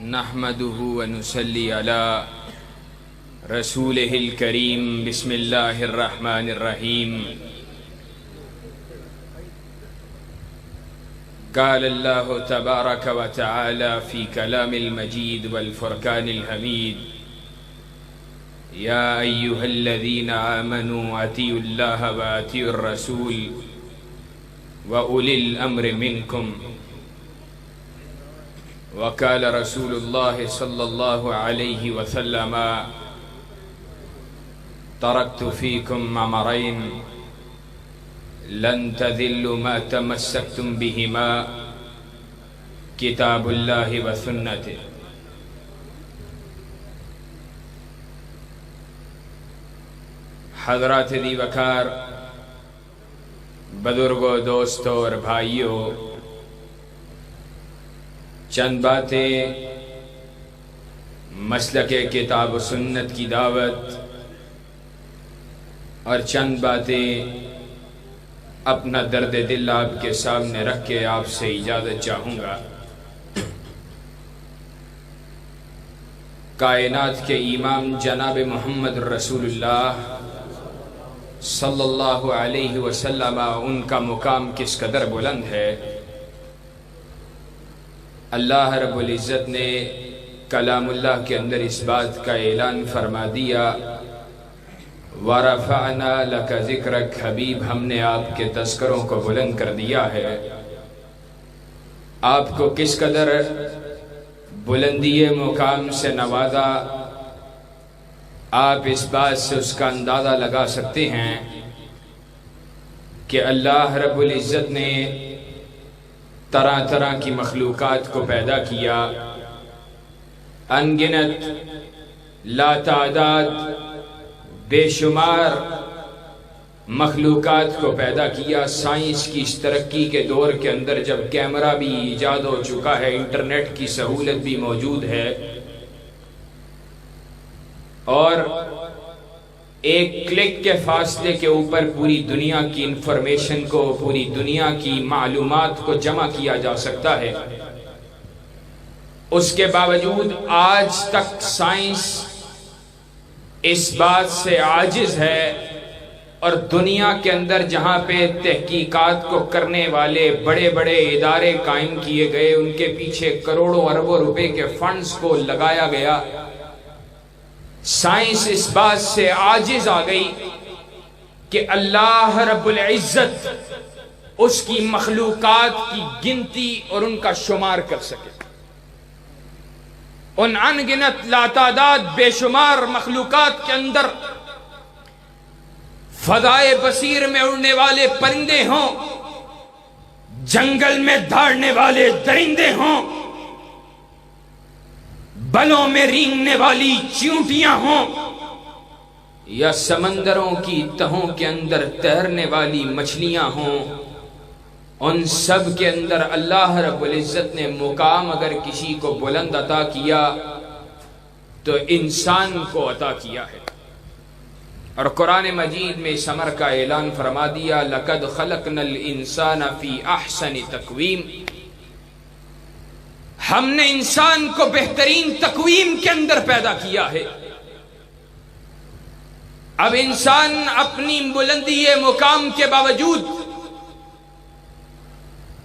نحمده ونصلي على رسوله الكريم بسم الله الرحمن الرحيم قال الله تبارك وتعالى في كلام المجيد والفرقان الحميد يا أيها الذين آمنوا أطيعوا الله وأطيعوا الرسول وأولي الأمر منكم وقال رسول الله صلى الله عليه وسلم تركت فيكم أمرين لن تذلوا ما تمسكتم بهما كتاب الله وسنته. حضرات دی وقار، بزرگوں، دوستوں اور بھائیوں، چند باتیں مسلک کتاب و سنت کی دعوت اور چند باتیں اپنا درد دل آپ کے سامنے رکھ کے آپ سے اجازت چاہوں گا. کائنات کے امام جناب محمد رسول اللہ صلی اللہ علیہ وسلم، ان کا مقام کس قدر بلند ہے. اللہ رب العزت نے کلام اللہ کے اندر اس بات کا اعلان فرما دیا، وَرَفَعْنَا لَكَ ذِكْرَكَ، حبیب ہم نے آپ کے تذکروں کو بلند کر دیا ہے. آپ کو کس قدر بلندی مقام سے نوازا، آپ اس بات سے اس کا اندازہ لگا سکتے ہیں کہ اللہ رب العزت نے طرح طرح کی مخلوقات کو پیدا کیا، انگنت لا تعداد بے شمار مخلوقات کو پیدا کیا. سائنس کی اس ترقی کے دور کے اندر جب کیمرہ بھی ایجاد ہو چکا ہے، انٹرنیٹ کی سہولت بھی موجود ہے، اور ایک کلک کے فاصلے کے اوپر پوری دنیا کی انفارمیشن کو، پوری دنیا کی معلومات کو جمع کیا جا سکتا ہے، اس کے باوجود آج تک سائنس اس بات سے عاجز ہے، اور دنیا کے اندر جہاں پہ تحقیقات کو کرنے والے بڑے بڑے ادارے قائم کیے گئے، ان کے پیچھے کروڑوں اربوں روپے کے فنڈز کو لگایا گیا، سائنس اس بات سے عاجز آ گئی کہ اللہ رب العزت اس کی مخلوقات کی گنتی اور ان کا شمار کر سکے. ان انگنت لاتعداد بے شمار مخلوقات کے اندر فضائے بصیر میں اڑنے والے پرندے ہوں، جنگل میں دھاڑنے والے درندے ہوں، بلوں میں رینگنے والی چیونٹیاں ہوں، یا سمندروں کی تہوں کے اندر تیرنے والی مچھلیاں ہوں، ان سب کے اندر اللہ رب العزت نے مقام اگر کسی کو بلند عطا کیا تو انسان کو عطا کیا ہے. اور قرآن مجید میں اس امر کا اعلان فرما دیا، لَقَدْ خَلَقْنَا الْإِنسَانَ فِي أَحْسَنِ تَقْوِيمٍ، ہم نے انسان کو بہترین تقویم کے اندر پیدا کیا ہے. اب انسان اپنی بلندی مقام کے باوجود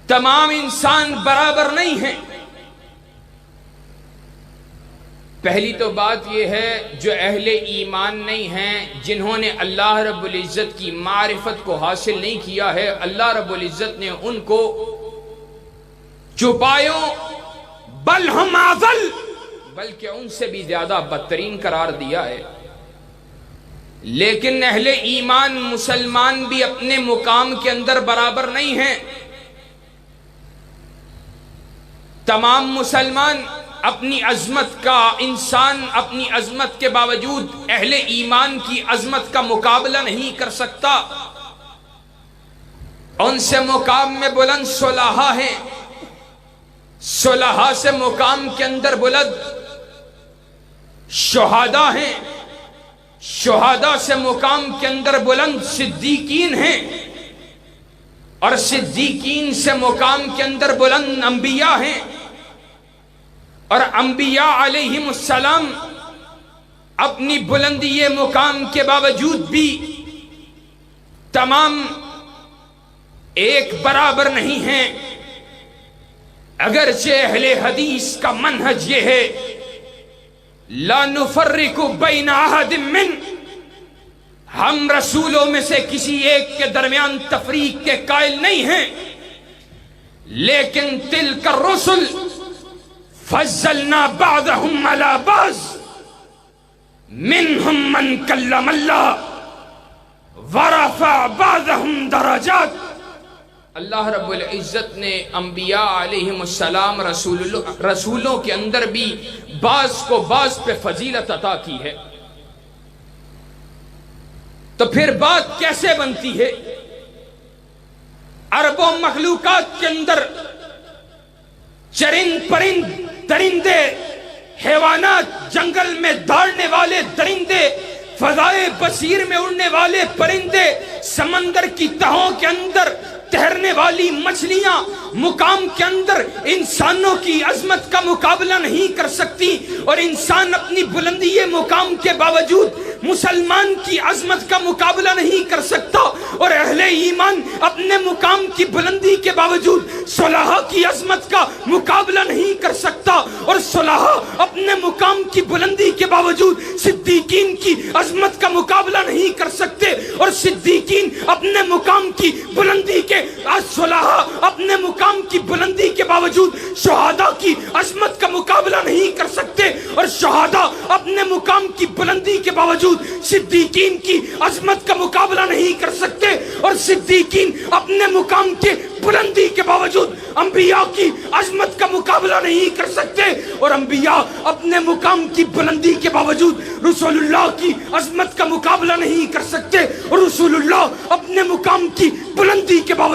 تمام انسان برابر نہیں ہیں. پہلی تو بات یہ ہے، جو اہل ایمان نہیں ہیں، جنہوں نے اللہ رب العزت کی معرفت کو حاصل نہیں کیا ہے، اللہ رب العزت نے ان کو چھپایوں بل ہم اضل، بلکہ ان سے بھی زیادہ بدترین قرار دیا ہے. لیکن اہل ایمان مسلمان بھی اپنے مقام کے اندر برابر نہیں ہیں. تمام مسلمان اپنی عظمت کا، انسان اپنی عظمت کے باوجود اہل ایمان کی عظمت کا مقابلہ نہیں کر سکتا. ان سے مقام میں بلند صلحاء ہیں، صلحاء سے مقام کے اندر بلند شہداء ہیں، شہداء سے مقام کے اندر بلند صدیقین ہیں، اور صدیقین سے مقام کے اندر بلند انبیاء ہیں، اور انبیاء علیہم السلام اپنی بلندی مقام کے باوجود بھی تمام ایک برابر نہیں ہیں. اگرچہ اہل حدیث کا منہج یہ ہے لا نفرق بین احد من، ہم رسولوں میں سے کسی ایک کے درمیان تفریق کے قائل نہیں ہیں، لیکن تلک الرسل فضلنا بعضهم علی بعض منهم من کلم اللہ ورفع بعضهم درجات. اللہ رب العزت نے انبیاء علیہم السلام رسولوں کے اندر بھی بعض کو بعض پہ فضیلت عطا کی ہے. تو پھر بات کیسے بنتی ہے؟ عرب و مخلوقات کے اندر چرند پرند درندے، حیوانات، جنگل میں دوڑنے والے درندے، فضائے بصیر میں اڑنے والے پرندے، سمندر کی تہوں کے اندر تیرنے والی مچھلیاں، مقام کے اندر انسانوں کی عظمت کا مقابلہ نہیں کر سکتی، اور انسان اپنی بلندی مقام کے باوجود مسلمان کی عظمت کا مقابلہ نہیں کر سکتا، اور اہل ایمان اپنے مقام کی بلندی کے باوجود صلحاء کی عظمت کا مقابلہ نہیں کر سکتا، اور صلحاء اپنے مقام کی بلندی کے باوجود صدیقین کی عظمت کا مقابلہ نہیں کر سکتے، اور صدیقین اپنے مقام کی بلندی کے صلحاء اپنے مقام کی بلندی کے باوجود شہداء کی عظمت کا مقابلہ نہیں کر سکتے، اور شہداء اپنے مقام کی بلندی کے باوجود صدیقین کی عظمت کا مقابلہ نہیں کر سکتے، اور صدیقین اپنے مقام کے بلندی کے باوجود انبیاء کی عظمت کا مقابلہ نہیں کر سکتے، اور انبیاء اپنے مقام کی بلندی کے باوجود رسول اللہ کی عظمت کا مقابلہ نہیں کر سکتے، اور رسول اللہ اپنے مقام کی بلندی کے باوجود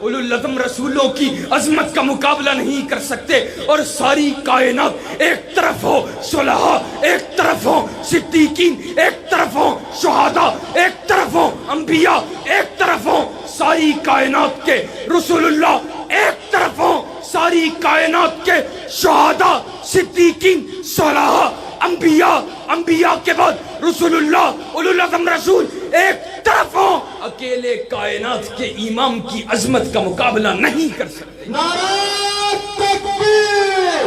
اولو العزم رسولوں کی عظمت کا مقابلہ نہیں کر سکتے. اور ساری کائنات ایک طرف ہو، صلحاء ایک طرف ہو، صدیقین ایک طرف ہو، شہداء ایک طرف ہو، انبیاء ایک طرف ہو، ساری کائنات کے رسول اللہ ایک طرف ہو، ساری کائنات کے شہداء، صدیقین، صلحاء، انبیاء کے بعد رسول اللہ، اولو العزم رسول ایک طرف ہوں، اکیلے کائنات کے امام کی عظمت کا مقابلہ نہیں کر سکتے. نعرہ تکبیر،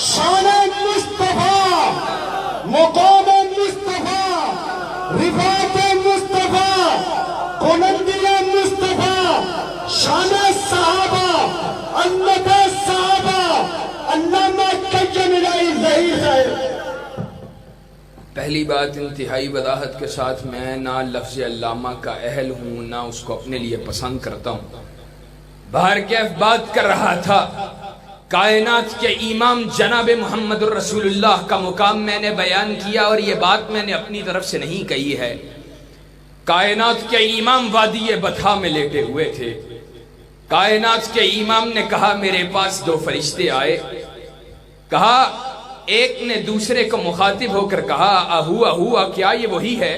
شان مصطفیٰ، مقام مصطفیٰ، رفعت مصطفیٰ، بلندی مصطفیٰ، شان صحابہ، عظمت صحابہ، علامہ قیم الہی ظہیر صاحب. پہلی بات انتہائی وضاحت کے ساتھ، میں نہ لفظ علامہ کا اہل ہوں، نہ اس کو اپنے لیے پسند کرتا ہوں. باہر کیف بات کر رہا تھا، کائنات کے امام جناب محمد الرسول اللہ کا مقام میں نے بیان کیا، اور یہ بات میں نے اپنی طرف سے نہیں کہی ہے. کائنات کے امام وادی بطحا میں لیٹے ہوئے تھے. کائنات کے امام نے کہا میرے پاس دو فرشتے آئے. کہا، ایک نے دوسرے کو مخاطب ہو کر کہا اہو کیا یہ وہی ہے؟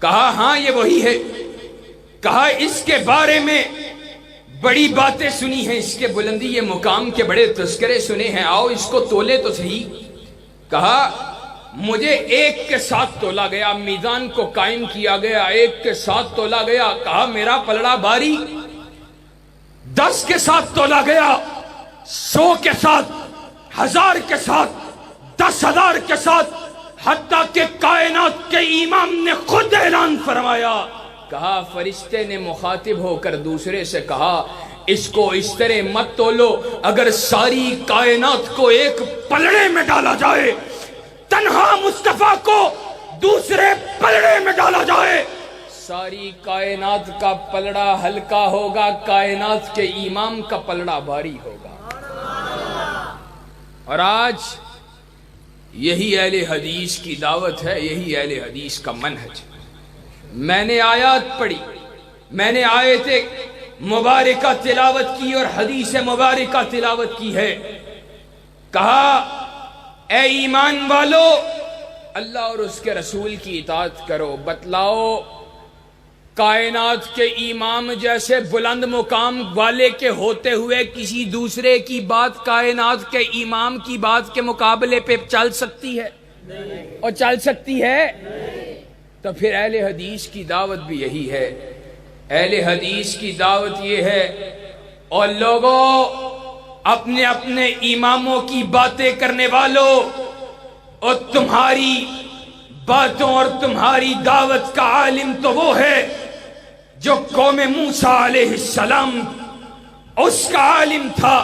کہا ہاں یہ وہی ہے. کہا اس کے بارے میں بڑی باتیں سنی ہیں، اس کے بلندی یہ مقام کے بڑے تذکرے سنے ہیں، آؤ اس کو تولے تو صحیح. کہا مجھے ایک کے ساتھ تولا گیا، میزان کو قائم کیا گیا، ایک کے ساتھ تولا گیا. کہا میرا پلڑا باری. 10 کے ساتھ تولا گیا، 100 کے ساتھ، 1000 کے ساتھ، 10,000 کے ساتھ، حتیٰ کہ کائنات کے امام نے خود اعلان فرمایا. کہا فرشتے نے مخاطب ہو کر دوسرے سے کہا اس کو اس طرح مت تولو، اگر ساری کائنات کو ایک پلڑے میں ڈالا جائے، تنہا مصطفیٰ کو دوسرے پلڑے میں ڈالا جائے، ساری کائنات کا پلڑا ہلکا ہوگا، کائنات کے امام کا پلڑا بھاری ہوگا. اور آج یہی اہل حدیث کی دعوت ہے، یہی اہل حدیث کا منہج. میں نے آیات پڑھی، میں نے آیت مبارکہ تلاوت کی اور حدیث مبارکہ تلاوت کی ہے. کہا اے ایمان والو، اللہ اور اس کے رسول کی اطاعت کرو. بتلاؤ کائنات کے امام جیسے بلند مقام والے کے ہوتے ہوئے کسی دوسرے کی بات کائنات کے امام کی بات کے مقابلے پہ چل سکتی ہے؟ اور چل سکتی ہے؟ تو پھر اہل حدیث کی دعوت بھی یہی ہے. اہل حدیث کی دعوت یہ ہے، اور لوگوں اپنے اپنے اماموں کی باتیں کرنے والوں، اور تمہاری باتوں اور تمہاری دعوت کا عالم تو وہ ہے جو قوم موسیٰ علیہ السلام اس کا عالم تھا.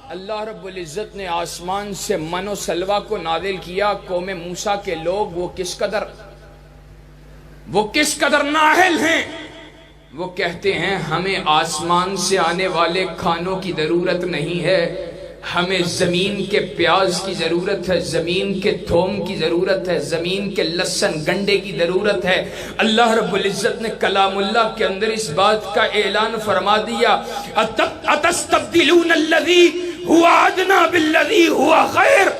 اللہ رب العزت نے آسمان سے من و سلوہ کو نازل کیا. قوم موسیٰ کے لوگ وہ کس قدر نااہل ہیں. وہ کہتے ہیں ہمیں آسمان سے آنے والے کھانوں کی ضرورت نہیں ہے، ہمیں زمین کے پیاز کی ضرورت ہے، زمین کے تھوم کی ضرورت ہے، زمین کے لہسن گنڈے کی ضرورت ہے. اللہ رب العزت نے کلام اللہ کے اندر اس بات کا اعلان فرما دیا، اتستبدلون الذی هو ادنی بالذی هو خیر.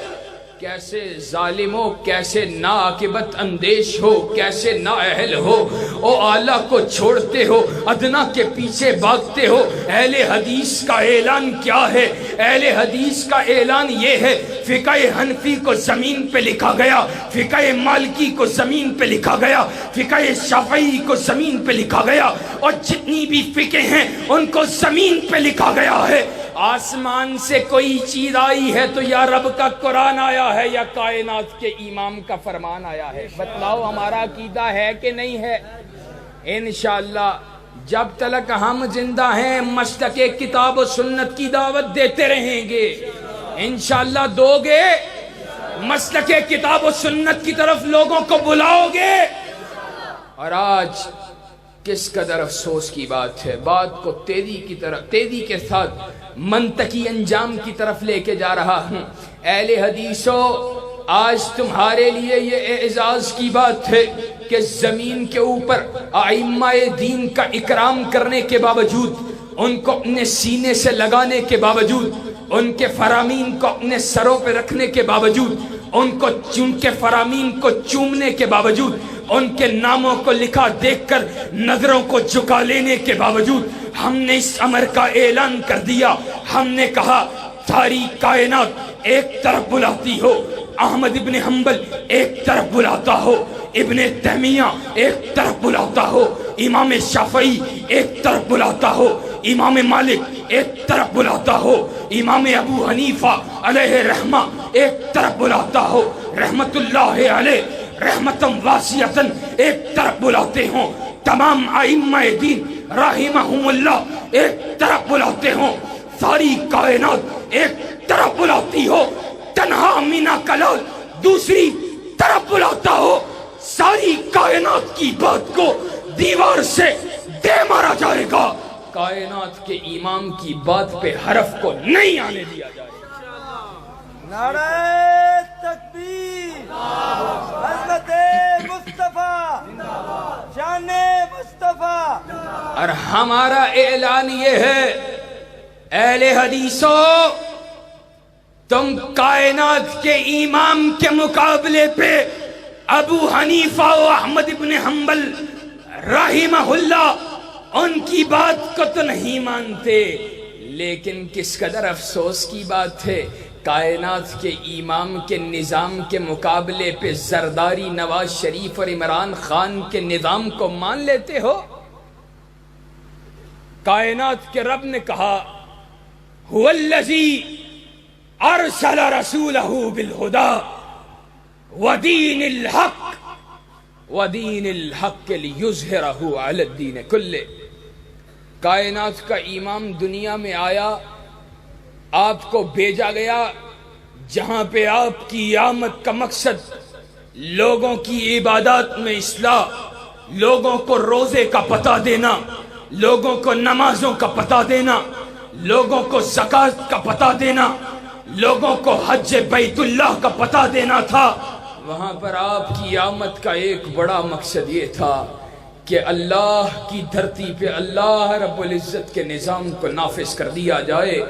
کیسے ظالم ہو، کیسے ناعاقبت اندیش ہو، کیسے نااہل ہو، او اعلیٰ کو چھوڑتے ہو، ادنا کے پیچھے بھاگتے ہو. اہل حدیث کا اعلان کیا ہے؟ اہل حدیث کا اعلان یہ ہے، فقہ حنفی کو زمین پہ لکھا گیا، فقہ مالکی کو زمین پہ لکھا گیا، فقہ شافعی کو زمین پہ لکھا گیا، اور جتنی بھی فقہ ہیں ان کو زمین پہ لکھا گیا ہے. آسمان سے کوئی چیز آئی ہے تو یا رب کا قرآن آیا ہے یا کائنات کے امام کا فرمان آیا ہے. بتلاؤ ہمارا عقیدہ ہے کہ نہیں ہے؟ انشاءاللہ جب تک ہم زندہ ہیں مسلک کتاب و سنت کی دعوت دیتے رہیں گے. انشاءاللہ دو گے؟ مسلک کتاب و سنت کی طرف لوگوں کو بلاؤ گے؟ اور آج کس قدر افسوس کی بات ہے، بات کو تیزی کے ساتھ منطقی انجام کی طرف لے کے جا رہا ہوں. اہل حدیثوں، آج تمہارے لیے یہ اعزاز کی بات ہے کہ زمین کے اوپر ائمہ دین کا اکرام کرنے کے باوجود، ان کو اپنے سینے سے لگانے کے باوجود، ان کے فرامین کو اپنے سروں پہ رکھنے کے باوجود، ان کے فرامین کو چومنے کے باوجود، ان کے ناموں کو لکھا دیکھ کر نظروں کو جھکا لینے کے باوجود ہم نے اس امر کا اعلان کر دیا. ہم نے کہا ساری کائنات ایک طرف بلاتی ہو، احمد ابن حنبل ایک طرف بلاتا ہو، ابن تیمیہ ایک طرف بلاتا ہو، امام شافعی ایک طرف بلاتا ہو، امام مالک ایک طرف بلاتا ہو، امام ابو حنیفہ علیہ رحمہ ایک طرف بلاتا ہو، رحمت اللہ علیہ رحمتم واسعتن ایک طرف بلاتے ہوں، تمام ائمہ دین رحمہم اللہ ایک طرف بلاتے ہوں، ساری کائنات ایک طرف بلاتی ہو، تنہا مینا کلال دوسری طرف بلاتا ہو، ساری کائنات کی بات کو دیوار سے دے مارا جائے گا، کائنات کے امام کی بات پہ حرف کو نہیں آنے دیا جائے گا. نعرہ تکبیر، حضرت مصطفیٰ، شان مصطفیٰ. اور ہمارا اعلان یہ ہے، اہل حدیثوں، تم کائنات کے امام کے مقابلے پہ ابو حنیفہ و احمد ابن حنبل رحمہ اللہ ان کی بات کو تو نہیں مانتے، لیکن کس قدر افسوس کی بات ہے، کائنات کے امام کے نظام کے مقابلے پہ زرداری، نواز شریف اور عمران خان کے نظام کو مان لیتے ہو. کائنات کے رب نے کہا هو الذی ارسل رسولہ بالہدی ودین الحق لیظہرہ علی الدین کلہ. کائنات کا امام دنیا میں آیا، آپ کو بھیجا گیا جہاں پہ آپ کی آمد کا مقصد لوگوں کی عبادات میں اصلاح، لوگوں کو روزے کا پتہ دینا، لوگوں کو نمازوں کا پتہ دینا، لوگوں کو زکوٰۃ کا پتہ دینا، لوگوں کو حج بیت اللہ کا پتہ دینا تھا. وہاں پر آپ کی آمد کا ایک بڑا مقصد یہ تھا کہ اللہ کی دھرتی پہ اللہ رب العزت کے نظام کو نافذ کر دیا جائے،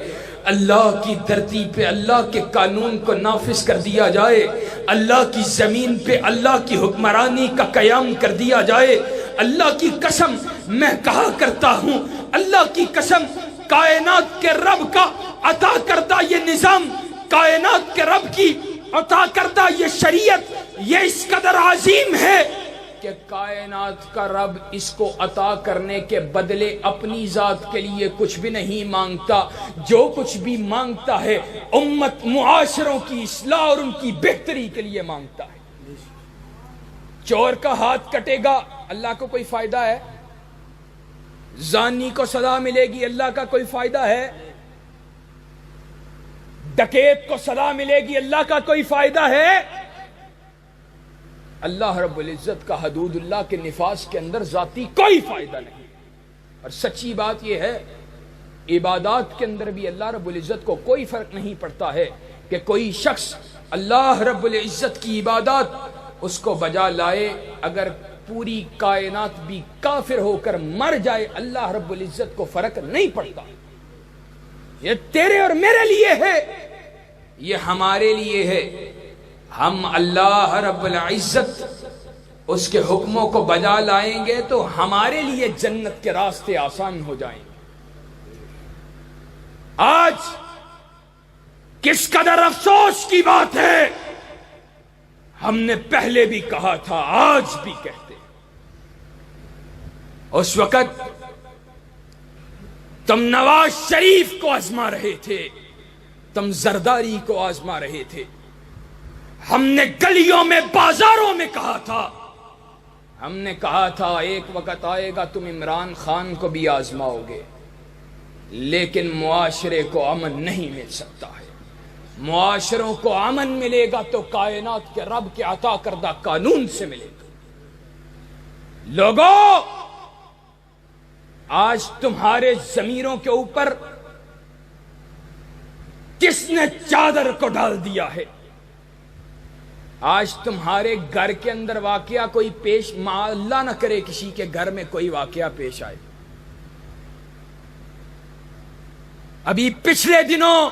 اللہ کی دھرتی پہ اللہ کے قانون کو نافذ کر دیا جائے، اللہ کی زمین پہ اللہ کی حکمرانی کا قیام کر دیا جائے، اللہ کی قسم میں کہا کرتا ہوں، اللہ کی قسم کائنات کے رب کا عطا کردہ یہ نظام، کائنات کے رب کی عطا کردہ یہ شریعت، یہ اس قدر عظیم ہے کہ کائنات کا رب اس کو عطا کرنے کے بدلے اپنی ذات کے لیے کچھ بھی نہیں مانگتا. جو کچھ بھی مانگتا ہے امت معاشروں کی اصلاح اور ان کی بہتری کے لیے مانگتا ہے. چور کا ہاتھ کٹے گا، اللہ کو کوئی فائدہ ہے؟ زانی کو سزا ملے گی، اللہ کا کوئی فائدہ ہے؟ ڈکیت کو سزا ملے گی، اللہ کا کوئی فائدہ ہے؟ اللہ رب العزت کا حدود اللہ کے نفاذ کے اندر ذاتی کوئی فائدہ نہیں. اور سچی بات یہ ہے عبادات کے اندر بھی اللہ رب العزت کو کوئی فرق نہیں پڑتا ہے کہ کوئی شخص اللہ رب العزت کی عبادات اس کو بجا لائے، اگر پوری کائنات بھی کافر ہو کر مر جائے اللہ رب العزت کو فرق نہیں پڑتا. یہ تیرے اور میرے لیے ہے، یہ ہمارے لیے ہے. ہم اللہ رب العزت اس کے حکموں کو بجا لائیں گے تو ہمارے لیے جنت کے راستے آسان ہو جائیں گے. آج کس قدر افسوس کی بات ہے، ہم نے پہلے بھی کہا تھا، آج بھی کہتے ہیں. اس وقت تم نواز شریف کو آزما رہے تھے، تم زرداری کو آزما رہے تھے. ہم نے گلیوں میں بازاروں میں کہا تھا، ہم نے کہا تھا ایک وقت آئے گا تم عمران خان کو بھی آزماؤ گے، لیکن معاشرے کو امن نہیں مل سکتا ہے. معاشروں کو امن ملے گا تو کائنات کے رب کے عطا کردہ قانون سے ملے گا. لوگوں، آج تمہارے ضمیروں کے اوپر کس نے چادر کو ڈال دیا ہے؟ آج تمہارے گھر کے اندر واقعہ کوئی پیش، اللہ نہ کرے کسی کے گھر میں کوئی واقعہ پیش آئے. ابھی پچھلے دنوں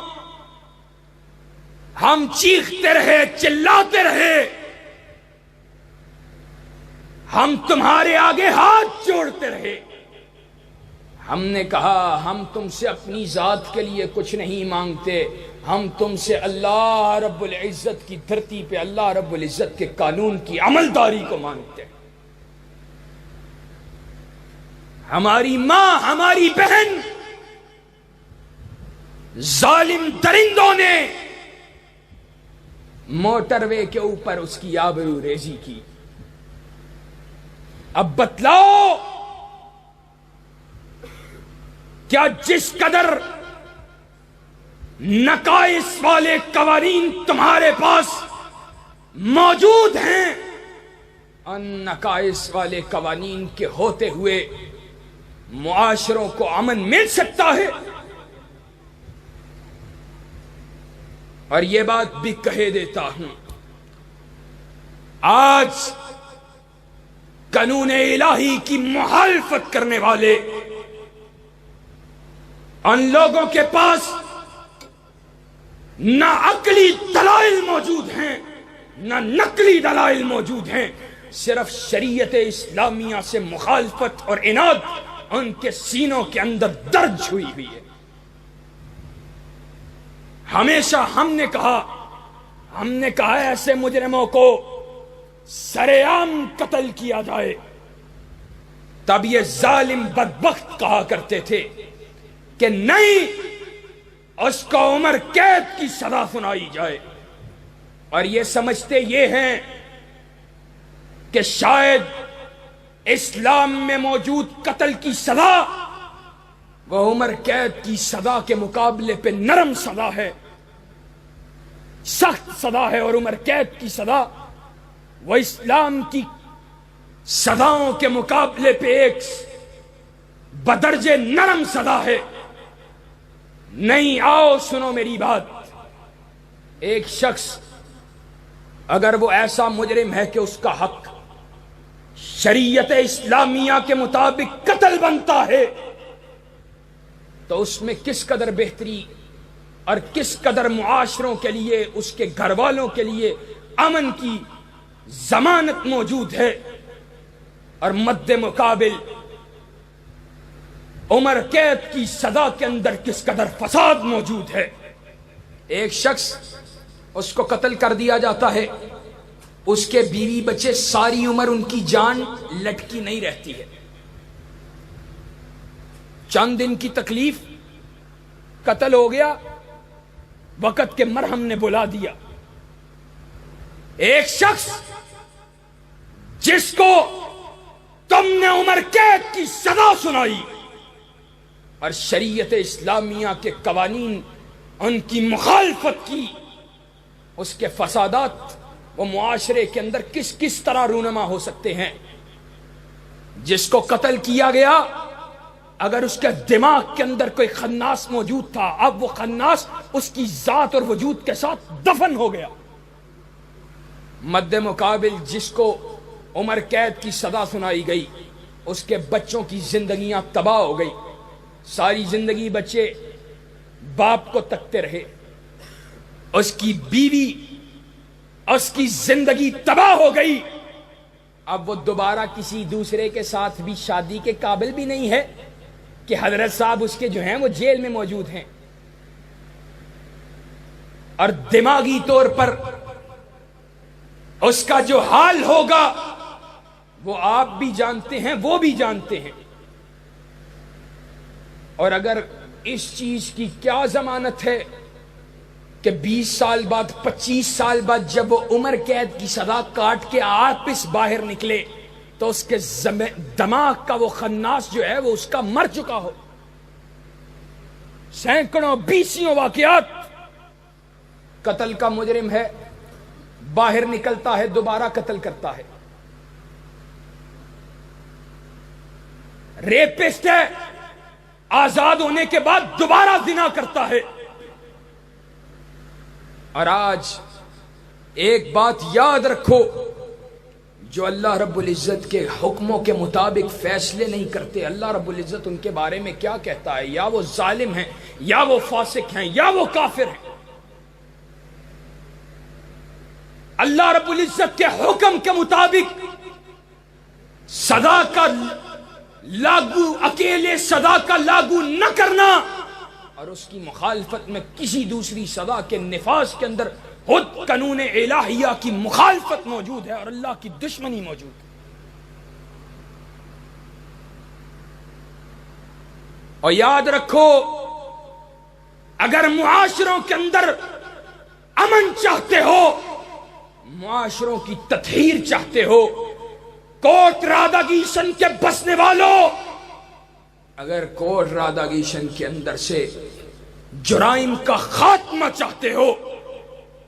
ہم چیختے رہے، چلاتے رہے، ہم تمہارے آگے ہاتھ جوڑتے رہے. ہم نے کہا ہم تم سے اپنی ذات کے لیے کچھ نہیں مانگتے، ہم تم سے اللہ رب العزت کی دھرتی پہ اللہ رب العزت کے قانون کی عملداری کو مانگتے ہیں. ہماری ماں، ہماری بہن ظالم درندوں نے موٹر وے کے اوپر اس کی آبرو ریزی کی. اب بتلاؤ، کیا جس قدر نقائص والے قوانین تمہارے پاس موجود ہیں، ان نقائص والے قوانین کے ہوتے ہوئے معاشروں کو امن مل سکتا ہے؟ اور یہ بات بھی کہہ دیتا ہوں، آج قانون الہی کی مخالفت کرنے والے ان لوگوں کے پاس نہ عقلی دلائل موجود ہیں نہ نقلی دلائل موجود ہیں، صرف شریعت اسلامیہ سے مخالفت اور عناد ان کے سینوں کے اندر درج ہوئی ہوئی ہے. ہمیشہ ہم نے کہا ایسے مجرموں کو سرے عام قتل کیا جائے. تب یہ ظالم بدبخت کہا کرتے تھے کہ نہیں، اس کو عمر قید کی سزا سنائی جائے. اور یہ سمجھتے یہ ہیں کہ شاید اسلام میں موجود قتل کی سزا وہ عمر قید کی سزا کے مقابلے پہ نرم سزا ہے، سخت سزا ہے، اور عمر قید کی سزا وہ اسلام کی سزاؤں کے مقابلے پہ ایک بدرجے نرم سزا ہے. نہیں، آؤ سنو میری بات. ایک شخص اگر وہ ایسا مجرم ہے کہ اس کا حق شریعت اسلامیہ کے مطابق قتل بنتا ہے، تو اس میں کس قدر بہتری اور کس قدر معاشروں کے لیے، اس کے گھر والوں کے لیے امن کی ضمانت موجود ہے. اور مد مقابل عمر قید کی سزا کے اندر کس قدر فساد موجود ہے. ایک شخص اس کو قتل کر دیا جاتا ہے، اس کے بیوی بچے ساری عمر ان کی جان لٹکی نہیں رہتی ہے. چند دن کی تکلیف، قتل ہو گیا، وقت کے مرہم نے بلا دیا. ایک شخص جس کو تم نے عمر قید کی سزا سنائی اور شریعت اسلامیہ کے قوانین ان کی مخالفت کی، اس کے فسادات وہ معاشرے کے اندر کس کس طرح رونما ہو سکتے ہیں. جس کو قتل کیا گیا، اگر اس کے دماغ کے اندر کوئی خناس موجود تھا، اب وہ خناس اس کی ذات اور وجود کے ساتھ دفن ہو گیا. مد مقابل جس کو عمر قید کی سزا سنائی گئی، اس کے بچوں کی زندگیاں تباہ ہو گئی. ساری زندگی بچے باپ کو تکتے رہے، اس کی بیوی، اس کی زندگی تباہ ہو گئی. اب وہ دوبارہ کسی دوسرے کے ساتھ بھی شادی کے قابل بھی نہیں ہے کہ حضرت صاحب اس کے جو ہیں وہ جیل میں موجود ہیں. اور دماغی طور پر اس کا جو حال ہوگا وہ آپ بھی جانتے ہیں، وہ بھی جانتے ہیں. اور اگر اس چیز کی کیا ضمانت ہے کہ 20 سال بعد، 25 سال بعد جب وہ عمر قید کی سزا کاٹ کے آپس باہر نکلے تو اس کے دماغ کا وہ خناس جو ہے وہ اس کا مر چکا ہو. سینکڑوں بیسیوں واقعات. قتل کا مجرم ہے، باہر نکلتا ہے، دوبارہ قتل کرتا ہے. ریپسٹ ہے، آزاد ہونے کے بعد دوبارہ زنا کرتا ہے. اور آج ایک بات یاد رکھو، جو اللہ رب العزت کے حکموں کے مطابق فیصلے نہیں کرتے، اللہ رب العزت ان کے بارے میں کیا کہتا ہے؟ یا وہ ظالم ہیں، یا وہ فاسق ہیں، یا وہ کافر ہیں. اللہ رب العزت کے حکم کے مطابق سزا کا لاگو، اکیلے سزا کا لاگو نہ کرنا اور اس کی مخالفت میں کسی دوسری سزا کے نفاذ کے اندر خود قانون الہیہ کی مخالفت موجود ہے اور اللہ کی دشمنی موجود ہے. اور یاد رکھو، اگر معاشروں کے اندر امن چاہتے ہو، معاشروں کی تطہیر چاہتے ہو، کوٹ رادھاکشن کے بسنے والوں، اگر کوٹ رادھاکشن کے اندر سے جرائم کا خاتمہ چاہتے ہو،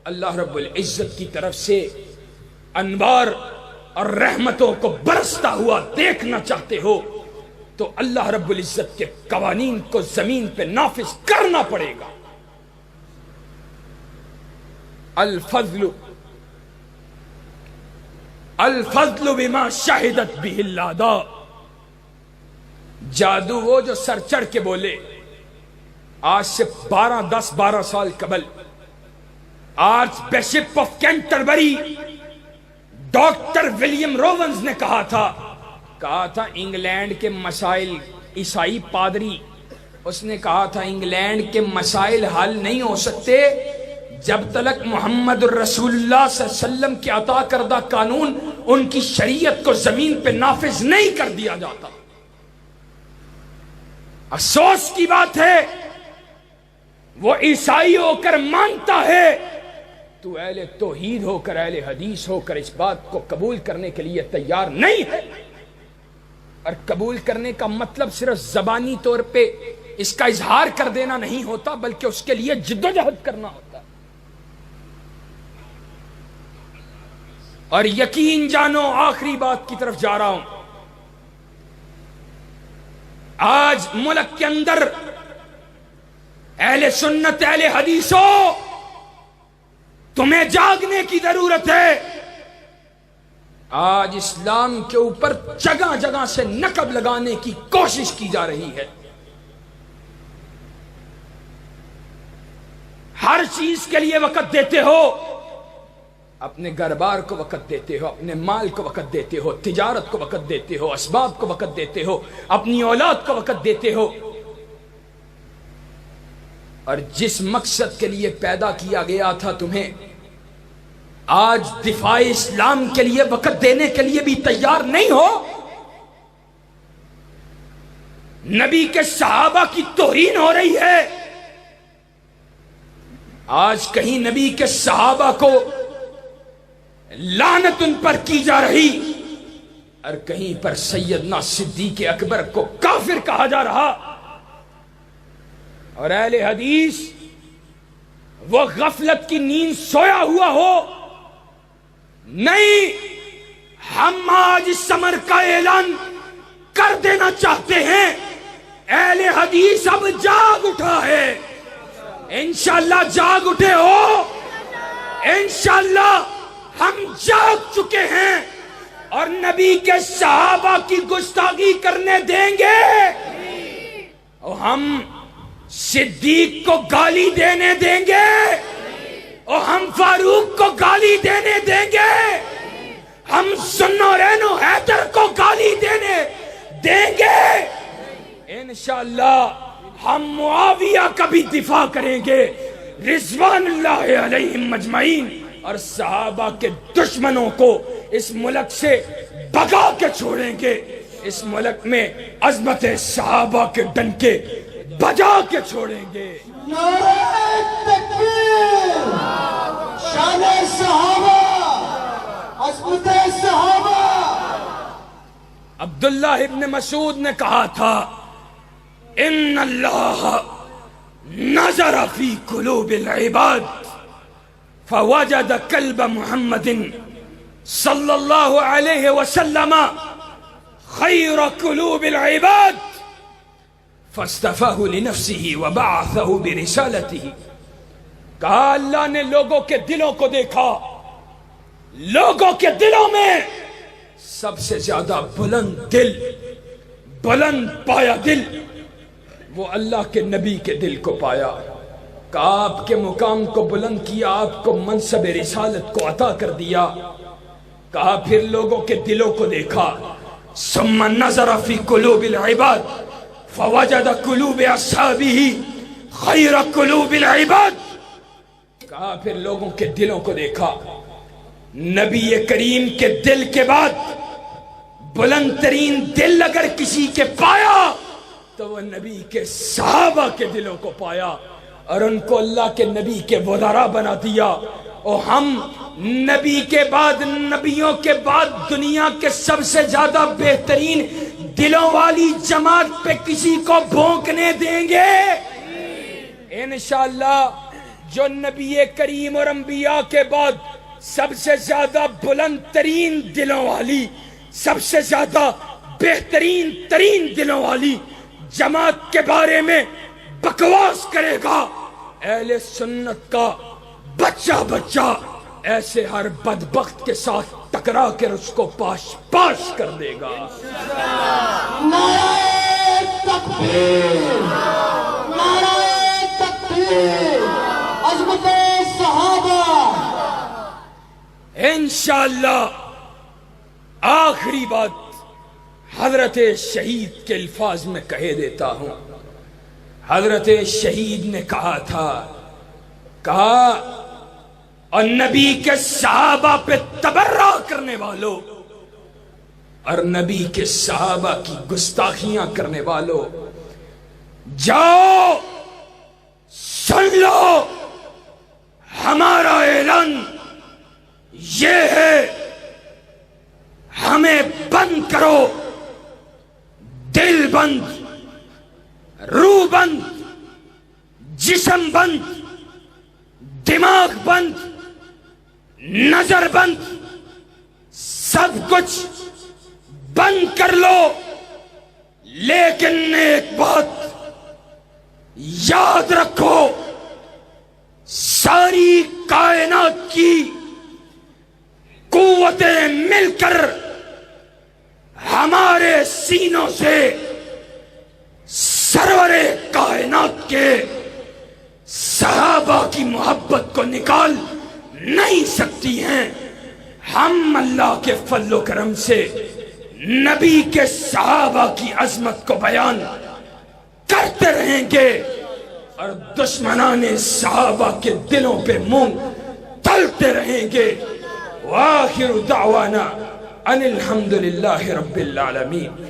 اللہ رب العزت کی طرف سے انوار اور رحمتوں کو برستا ہوا دیکھنا چاہتے ہو، تو اللہ رب العزت کے قوانین کو زمین پہ نافذ کرنا پڑے گا. الفضل بما شہدت بہ الاعداء. جادو وہ جو سر چڑھ کے بولے. آج سے 12 سال قبل archbishop of Canterbury doctor William Rowans نے کہا تھا انگلینڈ کے مسائل، عیسائی پادری، اس نے کہا تھا انگلینڈ کے مسائل حل نہیں ہو سکتے جب تک محمد الرسول اللہ صلی اللہ علیہ وسلم کے عطا کردہ قانون، ان کی شریعت کو زمین پہ نافذ نہیں کر دیا جاتا. افسوس کی بات ہے وہ عیسائی ہو کر مانتا ہے، تو اہل توحید ہو کر، اہل حدیث ہو کر اس بات کو قبول کرنے کے لیے تیار نہیں ہے. اور قبول کرنے کا مطلب صرف زبانی طور پہ اس کا اظہار کر دینا نہیں ہوتا، بلکہ اس کے لیے جدوجہد کرنا ہوتا. اور یقین جانو، آخری بات کی طرف جا رہا ہوں، آج ملک کے اندر اہل سنت، اہل حدیثوں، تمہیں جاگنے کی ضرورت ہے. آج اسلام کے اوپر جگہ جگہ سے نقب لگانے کی کوشش کی جا رہی ہے. ہر چیز کے لیے وقت دیتے ہو، اپنے گھر بار کو وقت دیتے ہو، اپنے مال کو وقت دیتے ہو، تجارت کو وقت دیتے ہو، اسباب کو وقت دیتے ہو، اپنی اولاد کو وقت دیتے ہو، اور جس مقصد کے لیے پیدا کیا گیا تھا تمہیں، آج دفاع اسلام کے لیے وقت دینے کے لیے بھی تیار نہیں ہو۔ نبی کے صحابہ کی توہین ہو رہی ہے، آج کہیں نبی کے صحابہ کو لعنت ان پر کی جا رہی، اور کہیں پر سیدنا صدیق اکبر کو کافر کہا جا رہا۔ اور اہل حدیث وہ غفلت کی نیند سویا ہوا ہو، نہیں، ہم آج اس امر کا اعلان کر دینا چاہتے ہیں، اہل حدیث اب جاگ اٹھا ہے، انشاءاللہ جاگ اٹھے ہو، انشاءاللہ ہم جاگ چکے ہیں، اور نبی کے صحابہ کی گستاخی کرنے دیں گے، اور ہم صدیق کو گالی دینے دیں گے، اور ہم فاروق کو گالی دینے دیں گے، ہم ذوالنورین و حیدر کو گالی دینے دیں گے، انشاءاللہ ہم معاویہ کا بھی دفاع کریں گے رضوان اللہ علیہم اجمعین، اور صحابہ کے دشمنوں کو اس ملک سے بھگا کے چھوڑیں گے، اس ملک میں عظمت صحابہ کے ڈنکے بجا کے چھوڑیں گے۔ نعرہ تکبیر، شان صحابہ، عظمت صحابہ۔ عبداللہ ابن مسعود نے کہا تھا، ان اللہ نظر فی قلوب العباد فوجد قلب محمد صلی اللہ علیہ وسلم خیر قلوب العباد فاصطفاہ لنفسہ وبعثہ برسالتہ۔ کہا اللہ نے لوگوں کے دلوں کو دیکھا، لوگوں کے دلوں میں سب سے زیادہ بلند دل، بلند پایا دل، وہ اللہ کے نبی کے دل کو پایا، کہا آپ کے مقام کو بلند کیا، آپ کو منصب رسالت کو عطا کر دیا، کہا پھر لوگوں کے دلوں کو دیکھا، ثم نظر فی قلوب العباد فوجد قلوب اصحابہ خیر قلوب العباد۔ کہا پھر لوگوں کے دلوں کو دیکھا، نبی کریم کے دل کے بعد بلند ترین دل اگر کسی کے پایا تو وہ نبی کے صحابہ کے دلوں کو پایا، اور ان کو اللہ کے نبی کے وزراء بنا دیا، اور ہم نبی کے بعد، نبیوں کے بعد دنیا کے سب سے زیادہ بہترین دلوں والی جماعت پہ کسی کو بھونکنے دیں گے انشاءاللہ۔ جو نبی کریم اور انبیاء کے بعد سب سے زیادہ بلند ترین دلوں والی، سب سے زیادہ بہترین ترین دلوں والی جماعت کے بارے میں بکواس کرے گا، اہل سنت کا بچہ بچہ ایسے ہر بدبخت کے ساتھ ٹکرا کر اس کو پاش پاش کر دے گا۔ نعرہ تکبیر، نعرہ تکبیر، عظمت صحابہ۔ انشاءاللہ آخری بات حضرت شہید کے الفاظ میں کہے دیتا ہوں۔ حضرت شہید نے کہا تھا، کہا اور نبی کے صحابہ پہ تبرہ کرنے والوں اور نبی کے صحابہ کی گستاخیاں کرنے والوں، جاؤ سن لو، ہمارا اعلان یہ ہے، ہمیں بند کرو، دل بند، روح بند، جسم بند، دماغ بند، نظر بند، سب کچھ بند کر لو، لیکن ایک بات یاد رکھو، ساری کائنات کی قوتیں مل کر ہمارے سینوں سے سرور کائنات کے صحابہ کی محبت کو نکال نہیں سکتی ہیں۔ ہم اللہ کے فضل و کرم سے نبی کے صحابہ کی عظمت کو بیان کرتے رہیں گے اور دشمنان صحابہ کے دلوں پہ منہ تلتے رہیں گے۔ وآخر دعوانا ان الحمدللہ رب العالمین۔